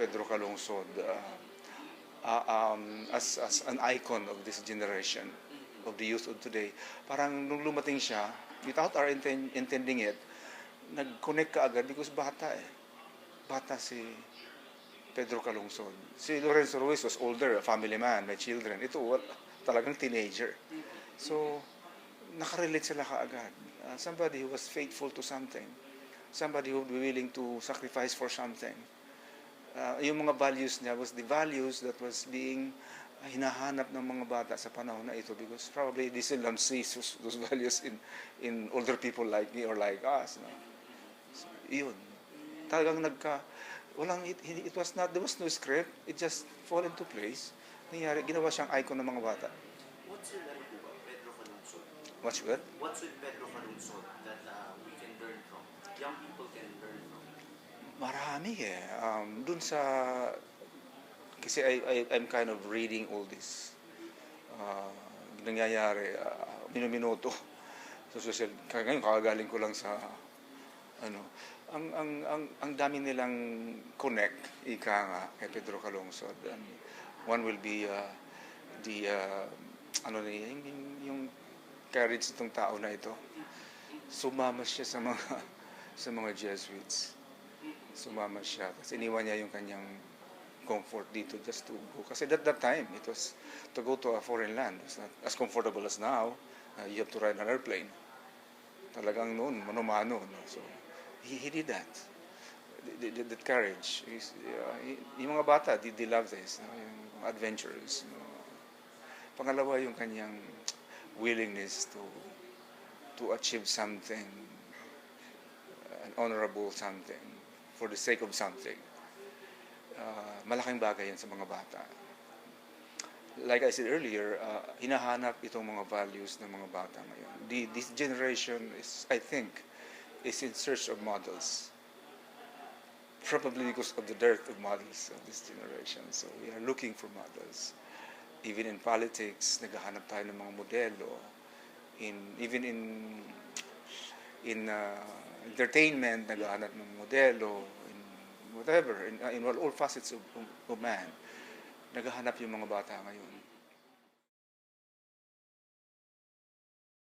Pedro Calungsod as an icon of this generation, of the youth of today. Parang nung lumating siya, without our intending it, nag-connect ka agad because bata eh. Bata si Pedro Calungsod. Si Lorenzo Ruiz was older, a family man, may children. Ito, talagang teenager. So, nakarelate sila kaagad. Somebody who was faithful to something. Somebody who would be willing to sacrifice for something. Yung mga values niya was the values that was being hinahanap ng mga bata sa panahon na ito because probably they still don't see those values in older people like me or like us. No? So, yun. Talagang it was not, there was no script, it just fall into place. Nangyari, ginawa siyang icon ng mga bata. What's your Pedro Calungsod? What's good? What's with Pedro Calungsod that we can learn from? Young people can learn from? Marami eh. Dun sa, kasi I'm kind of reading all this nangyayari, minuminuto sa social, ngayon kakagaling ko lang sa ang dami nilang connect ika nga kay Pedro Calungsod. And one will be yung courage nitong tao na ito. Sumama siya sa mga Jesuits. Sumama siya. Kasi iniwan niya yung kanyang comfort dito just to go. Kasi that time, it was to go to a foreign land. It's not as comfortable as now. You have to ride an airplane. Talagang noon, mano-mano. No? So, he did that. That courage. Yung mga bata, they love this. No? Yung adventures. No? Pangalawa, yung kanyang willingness to achieve something, an honorable something, for the sake of something. Malaking bagay yan sa mga bata. Like I said earlier, hinahanap itong mga values ng mga bata ngayon. This generation is, I think, is in search of models. Probably because of the dearth of models of this generation. So we are looking for models. Even in politics, naghahanap tayo ng mga modelo. Even in entertainment, naghahanap ng modelo. Whatever, in all facets of man, naghahanap yung mga bata ngayon.